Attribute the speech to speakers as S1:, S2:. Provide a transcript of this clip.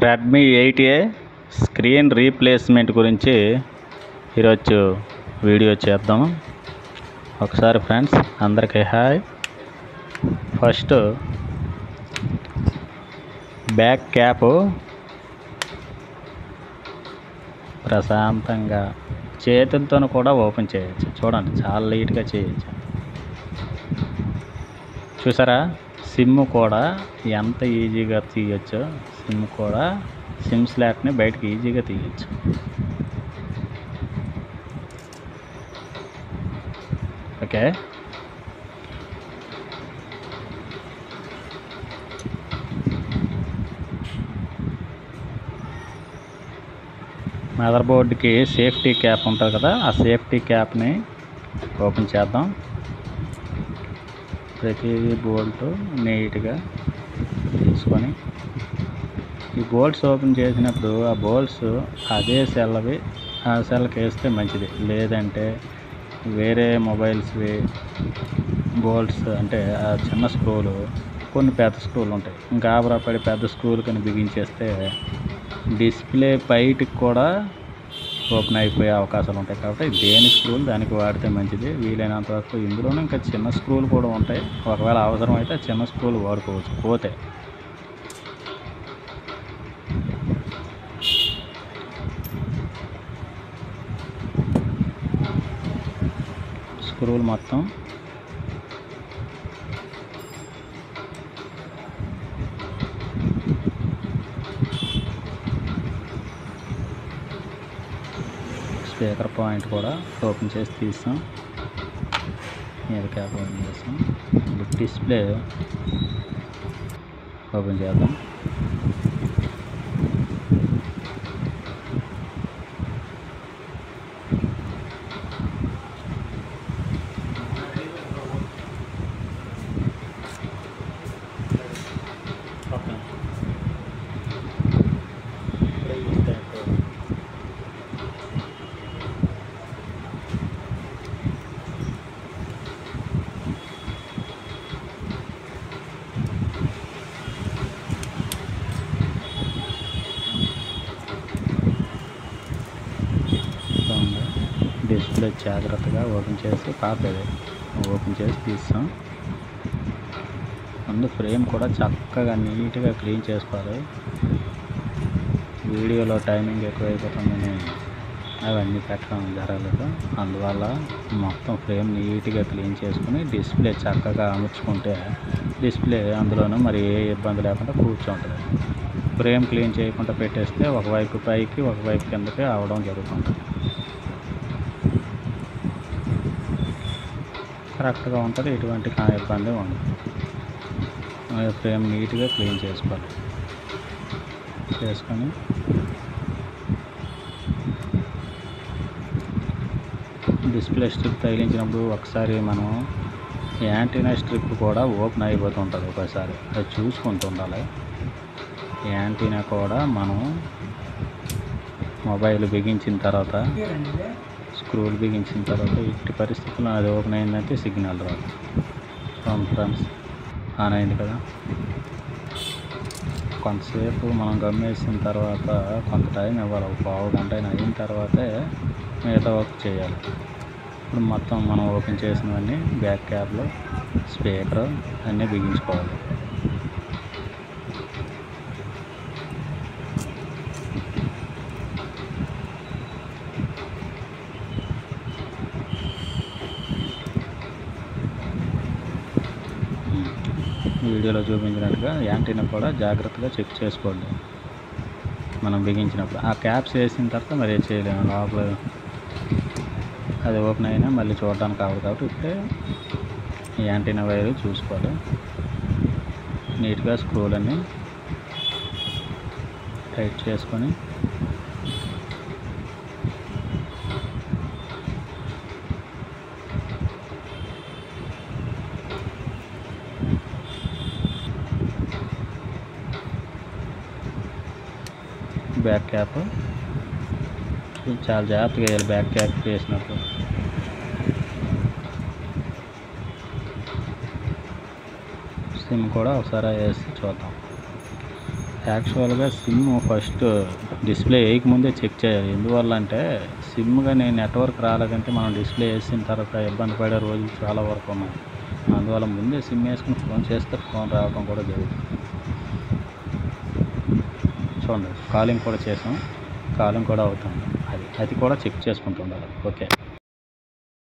S1: Redmi 8A screen replacement గురించి ఈరోజు video చేద్దాం. ఒకసారి ఫ్రెండ్స్ అందరికీ హాయ్. ఫస్ట్ బ్యాక్ క్యాప్ ప్రశాంతంగా చేతులతో కూడా ఓపెన్ చేయొచ్చు. చూడండి, చాలా లైట్గా చేయొచ్చు. చూసారా, సిమ్ కూడా ఎంత ఈజీగా తీయచ్చు. సిమ్ స్లాట్ని బయటకు ఈజీగా తీయచ్చు. ఓకే, మదర్ బోర్డ్కి సేఫ్టీ క్యాప్ ఉంటుంది కదా, ఆ సేఫ్టీ క్యాప్ని ఓపెన్ చేద్దాం. ప్రతి బోల్ట్ నీట్గా తీసుకొని ఈ బోల్ట్స్ ఓపెన్ చేసినప్పుడు ఆ బోల్ట్స్ అదే సెల్వి ఆ సెల్కి వేస్తే మంచిది. లేదంటే వేరే మొబైల్స్వి బోల్ట్స్ అంటే ఆ చిన్న స్క్రూలు, కొన్ని పెద్ద స్క్రూలు ఉంటాయి. ఇంకా ఆబరాపడి పెద్ద స్క్రూలు కానీ బిగించేస్తే డిస్ప్లే బయటికి కూడా ఓపెన్ అయిపోయే అవకాశాలు ఉంటాయి. కాబట్టి దేని స్క్రూలు దానికి వాడితే మంచిది. వీలైనంత వరకు ఇందులోనే ఇంకా చిన్న స్క్రూలు కూడా ఉంటాయి. ఒకవేళ అవసరం అయితే చిన్న స్క్రూలు వాడుకోవచ్చు. పోతే స్క్రూలు మొత్తం స్పీకర్ పాయింట్ కూడా ఓపెన్ చేసి తీస్తాం. మీద క్యాప్ ఓపెన్ చేస్తాం. ఇప్పుడు డిస్ప్లే ఓపెన్ చేద్దాం. డిస్ప్లే జాగ్రత్తగా ఓపెన్ చేసి పాతది ఓపెన్ చేసి తీస్తాం. ముందు ఫ్రేమ్ కూడా చక్కగా నీట్గా క్లీన్ చేసుకోవాలి. వీడియోలో టైమింగ్ ఎక్కువైపోతుందని అవన్నీ పెట్టడం జరగలేదు. అందువల్ల మొత్తం ఫ్రేమ్ నీట్గా క్లీన్ చేసుకుని డిస్ప్లే చక్కగా అమర్చుకుంటే డిస్ప్లే అందులోనూ మరి ఏ ఇబ్బంది లేకుండా కూర్చుంటుంది. ఫ్రేమ్ క్లీన్ చేయకుండా పెట్టేస్తే ఒకవైపు పైకి ఒకవైపు కిందకి అవడం జరుగుతుంటుంది. కరెక్ట్గా ఉంటుంది, ఎటువంటి ఇబ్బంది ఉండదు. ఫ్రేమ్ నీట్గా క్లీన్ చేసుకోవాలి. చేసుకొని డిస్ప్లే స్ట్రిప్ తగిలించినప్పుడు ఒకసారి మనం యాంటీనా స్ట్రిప్ కూడా ఓపెన్ అయిపోతుంటుంది. ఒకసారి అది చూసుకుంటూ ఉండాలి. యాంటీనా కూడా మనం మొబైల్ బిగించిన తర్వాత స్క్రూలు బిగించిన తర్వాత ఇట్టి పరిస్థితుల్లో అది ఓపెన్ అయిందంటే సిగ్నల్ రాదు. ఫ్రెండ్స్ ఆన్ అయింది కదా. కొంతసేపు మనం గమ్మేసిన తర్వాత కొంత టైం ఇవ్వాలి. ఒక పావు గంట అయిన తర్వాతే మిగతా వర్క్ చేయాలి. ఇప్పుడు మొత్తం మనం ఓపెన్ చేసినవన్నీ బ్యాక్ క్యాప్లో స్పీకర్ అన్నీ బిగించుకోవాలి. వీడియోలో చూపించినట్టుగా యాంటీనా కూడా జాగ్రత్తగా చెక్ చేసుకోండి. మనం బిగించినప్పుడు ఆ క్యాప్స్ వేసిన తర్వాత మరి చేయలేము. లోపల అది ఓపెన్ అయినా మళ్ళీ చూడడానికి కావాలి. కాబట్టి ఇప్పుడే యాంటీనా వైరు చూసుకోవాలి. నీట్గా స్క్రూలన్నీ టైట్ చేసుకొని బ్యాక్ క్యాప్ చాలా జాగ్రత్తగా వేయాలి. బ్యాక్ క్యాప్ వేసినప్పుడు సిమ్ కూడా ఒకసారి వేసి చూద్దాం. యాక్చువల్గా సిమ్ ఫస్ట్ డిస్ప్లే వేయకముందే చెక్ చేయాలి. ఎందువల్ల అంటే సిమ్ కానీ నెట్వర్క్ రాలేదంటే మనం డిస్ప్లే వేసిన తర్వాత ఇబ్బంది పడే రోజులు చాలా వరకు ఉన్నాయి. అందువల్ల ముందే సిమ్ వేసుకుని ఫోన్ చేస్తే ఫోన్ రావడం కూడా జరుగుతుంది. చూడండి, కాలింగ్ కూడా చేసాం, కాలింగ్ కూడా అవుతుంది. అది కూడా చెక్ చేసుకుంటూ ఉండాలి. ఓకే.